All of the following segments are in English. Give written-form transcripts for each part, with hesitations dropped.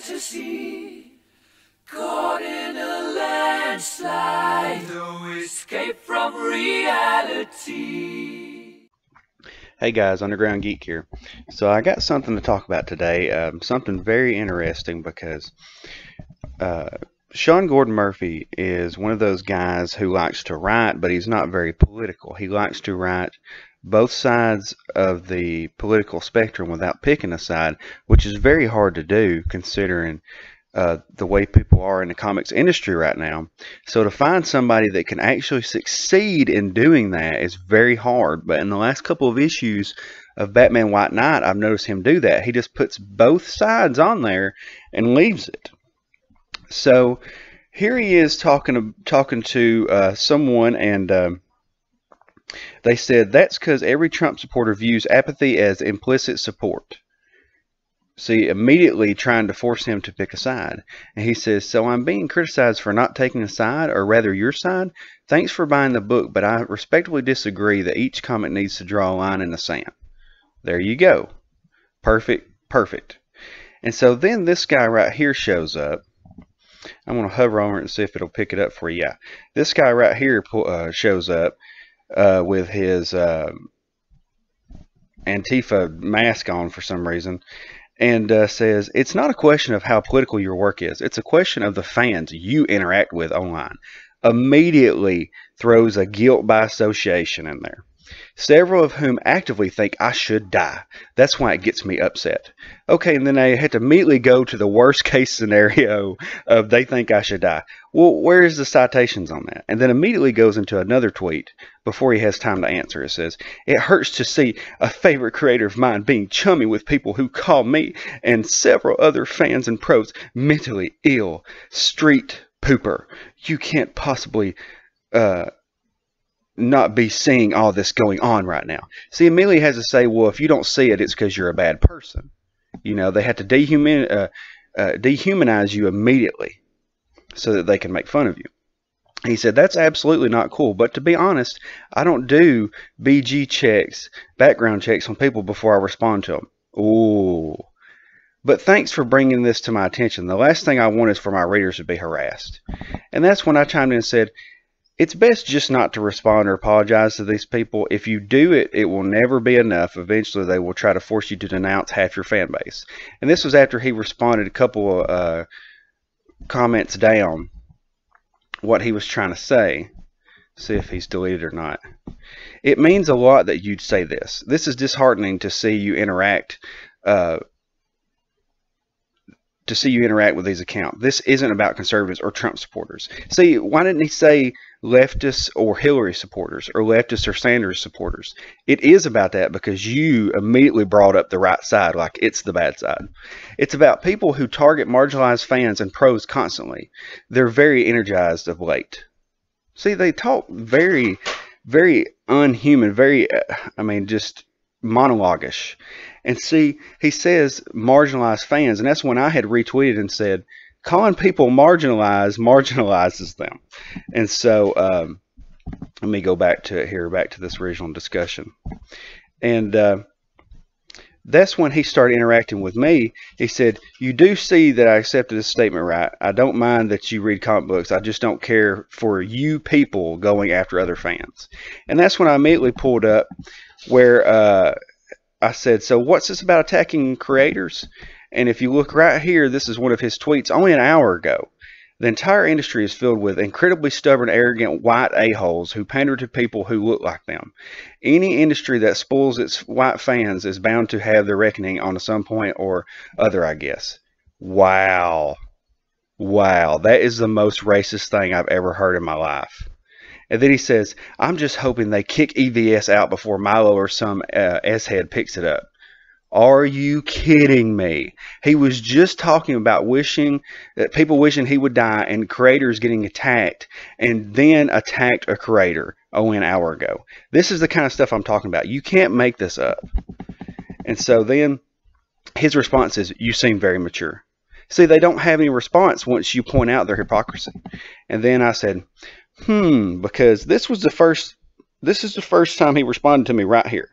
fantasy, caught in a landslide, no escape from reality. Hey guys, Underground Geek here. So I got something to talk about today, something very interesting because Sean Gordon Murphy is one of those guys who likes to write, but he's not very political. He likes to write both sides of the political spectrum without picking a side, which is very hard to do considering the way people are in the comics industry right now. So to find somebody that can actually succeed in doing that is very hard. But in the last couple of issues of Batman White Knight, I've noticed him do that. He just puts both sides on there and leaves it. So here he is talking to someone, and they said that's because every Trump supporter views apathy as implicit support. See, immediately trying to force him to pick a side. And he says, so I'm being criticized for not taking a side, or rather your side? Thanks for buying the book, but I respectfully disagree that each comic needs to draw a line in the sand. There you go. Perfect, perfect. And so then this guy right here shows up. I'm going to hover over it and see if it'll pick it up for you. Yeah. This guy right here shows up with his Antifa mask on for some reason, and says, it's not a question of how political your work is. It's a question of the fans you interact with online. Immediately throws a guilt by association in there. Several of whom actively think I should die. That's why it gets me upset. Okay, and then they had to immediately go to the worst case scenario of they think I should die. Well, where's the citations on that? And then immediately goes into another tweet before he has time to answer. It says, it hurts to see a favorite creator of mine being chummy with people who call me and several other fans and pros mentally ill. Street pooper. You can't possibly not be seeing all this going on right now. See, immediately has to say, well, if you don't see it, it's because you're a bad person. You know, they have to dehumanize you immediately so that they can make fun of you. He said, that's absolutely not cool. But to be honest, I don't do BG checks, background checks on people before I respond to them. Ooh. But thanks for bringing this to my attention. The last thing I want is for my readers to be harassed. And that's when I chimed in and said, it's best just not to respond or apologize to these people. If you do it, it will never be enough. Eventually, they will try to force you to denounce half your fan base. And this was after he responded a couple of comments down what he was trying to say. See if he's deleted or not. It means a lot that you'd say this. This is disheartening to see you interact with these accounts. This isn't about conservatives or Trump supporters. See, why didn't he say leftists or Hillary supporters or leftists or Sanders supporters? It is about that because you immediately brought up the right side like it's the bad side. It's about people who target marginalized fans and pros constantly. They're very energized of late. See, they talk very, very unhuman, very, just monologuish. And see, he says marginalized fans, and that's when I had retweeted and said, calling people marginalized marginalizes them. And so let me go back to it here, back to this original discussion. And that's when he started interacting with me. He said, you do see that I accepted this statement, right? I don't mind that you read comic books. I just don't care for you people going after other fans. And that's when I immediately pulled up where I said, so what's this about attacking creators? And if you look right here, this is one of his tweets only an hour ago. The entire industry is filled with incredibly stubborn, arrogant, white a-holes who pander to people who look like them. Any industry that spoils its white fans is bound to have their reckoning on some point or other, I guess. Wow. Wow. That is the most racist thing I've ever heard in my life. And then he says, I'm just hoping they kick EVS out before Milo or some S-head picks it up. Are you kidding me? He was just talking about people wishing he would die and creators getting attacked, and then attacked a creator only an hour ago. This is the kind of stuff I'm talking about. You can't make this up. And so then his response is, you seem very mature. See, they don't have any response once you point out their hypocrisy. And then I said, because this is the first time he responded to me right here.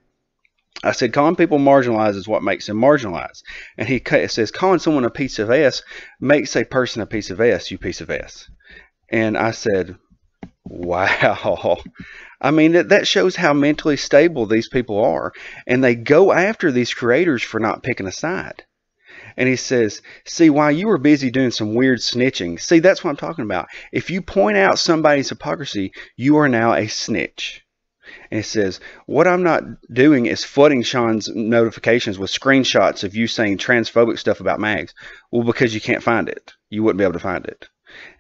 I said, calling people marginalized is what makes them marginalized. And he says, calling someone a piece of S makes a person a piece of S, you piece of S. And I said, wow. I mean, that shows how mentally stable these people are. And they go after these creators for not picking a side. And he says, see, while you were busy doing some weird snitching, see, that's what I'm talking about. If you point out somebody's hypocrisy, you are now a snitch. And it says, what I'm not doing is flooding Sean's notifications with screenshots of you saying transphobic stuff about mags. Well, because you can't find it. You wouldn't be able to find it.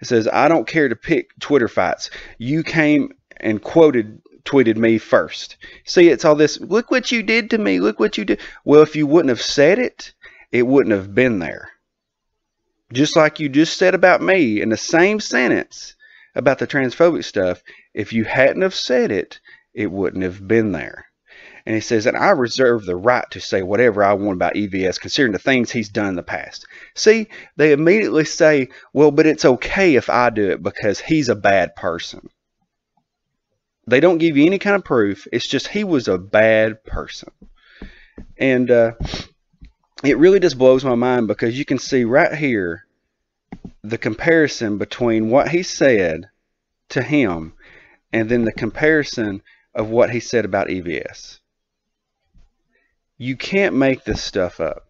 It says, I don't care to pick Twitter fights. You came and tweeted me first. See, it's all this, look what you did to me. Look what you did. Well, if you wouldn't have said it, it wouldn't have been there. Just like you just said about me in the same sentence about the transphobic stuff, if you hadn't have said it, it wouldn't have been there. And he says, and I reserve the right to say whatever I want about EVS, considering the things he's done in the past. See, they immediately say, well, but it's okay if I do it because he's a bad person. They don't give you any kind of proof. It's just he was a bad person. And it really just blows my mind because you can see right here the comparison between what he said to him and then the comparison of what he said about EVS. You can't make this stuff up.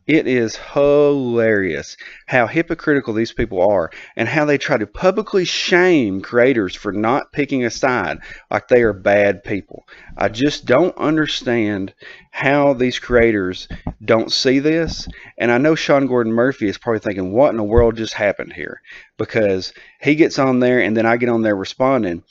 It is hilarious how hypocritical these people are and how they try to publicly shame creators for not picking a side like they are bad people. I just don't understand how these creators don't see this. And I know Sean Gordon Murphy is probably thinking, what in the world just happened here? Because he gets on there and then I get on there responding.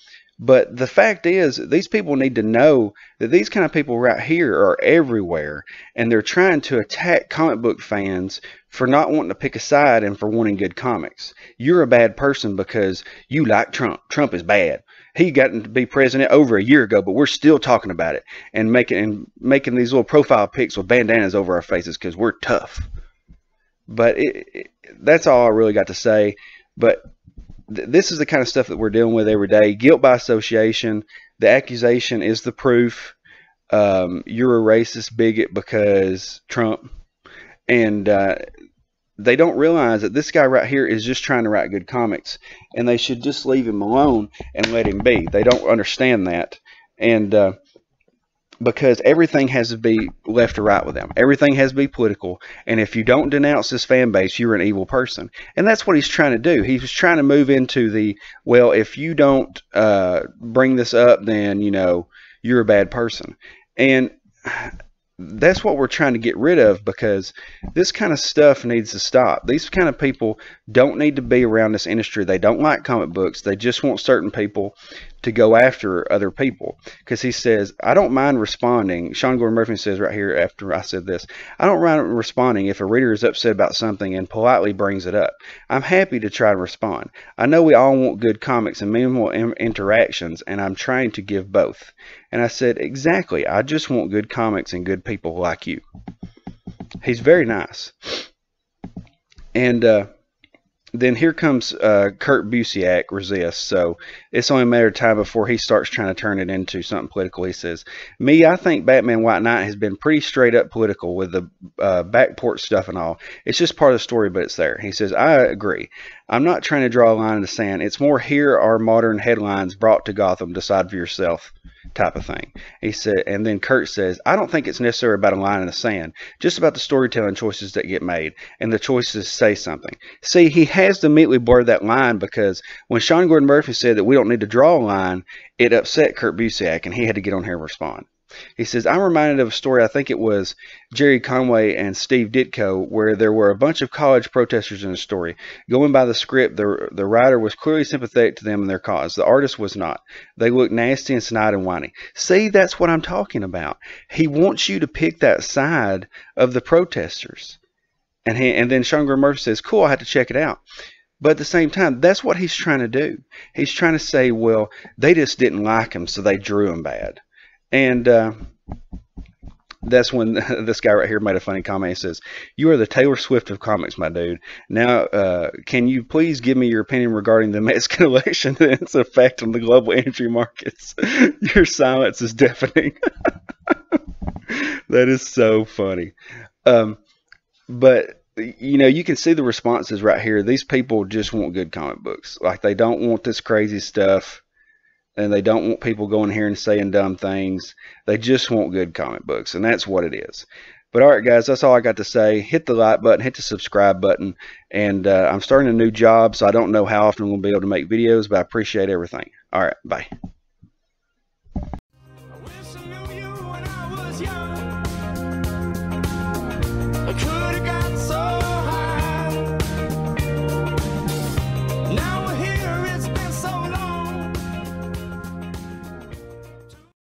But the fact is, these people need to know that these kind of people right here are everywhere, and they're trying to attack comic book fans for not wanting to pick a side and for wanting good comics. You're a bad person because you like Trump. Trump is bad. He got to be president over a year ago, but we're still talking about it and making these little profile pics with bandanas over our faces because we're tough. But that's all I really got to say. But this is the kind of stuff that we're dealing with every day. Guilt by association. The accusation is the proof. You're a racist bigot because Trump. And they don't realize that this guy right here is just trying to write good comics. And they should just leave him alone and let him be. They don't understand that. And because everything has to be left or right with them. Everything has to be political. And if you don't denounce this fan base, you're an evil person. And that's what he's trying to do. He's trying to move into the, well, if you don't bring this up, then, you know, you're a bad person. And that's what we're trying to get rid of because this kind of stuff needs to stop. These kind of people don't need to be around this industry. They don't like comic books. They just want certain people to go after other people. Because he says, I don't mind responding. Sean Gordon Murphy says right here after I said this, I don't mind responding if a reader is upset about something and politely brings it up. I'm happy to try to respond. I know we all want good comics and minimal interactions, and I'm trying to give both. And I said, exactly. I just want good comics and good people like you. He's very nice. And then here comes Kurt Busiek resists. So it's only a matter of time before he starts trying to turn it into something political. He says, me, I think Batman White Knight has been pretty straight up political with the backport stuff and all. It's just part of the story, but it's there. He says, I agree. I'm not trying to draw a line in the sand. It's more here are modern headlines brought to Gotham. Decide for yourself type of thing. He said, and then Kurt says, I don't think it's necessarily about a line in the sand, just about the storytelling choices that get made, and the choices say something. See, he has to immediately blur that line because when Sean Gordon Murphy said that we don't need to draw a line, it upset Kurt Busiek, and he had to get on here and respond. He says, I'm reminded of a story, I think it was Jerry Conway and Steve Ditko, where there were a bunch of college protesters in the story. Going by the script, the writer was clearly sympathetic to them and their cause. The artist was not. They looked nasty and snide and whiny. See, that's what I'm talking about. He wants you to pick that side of the protesters. And then Sean Gordon Murphy says, cool, I have to check it out. But at the same time, that's what he's trying to do. He's trying to say, well, they just didn't like him, so they drew him bad. And that's when this guy right here made a funny comment. He says, you are the Taylor Swift of comics, my dude. Now, can you please give me your opinion regarding the Mexican election and its effect on the global energy markets? Your silence is deafening. That is so funny. But you know, you can see the responses right here. These people just want good comic books. Like, they don't want this crazy stuff, and they don't want people going here and saying dumb things. They just want good comic books, and that's what it is. But all right, guys, that's all I got to say. Hit the like button, hit the subscribe button, and I'm starting a new job, so I don't know how often we'll be able to make videos, but I appreciate everything. All right, bye.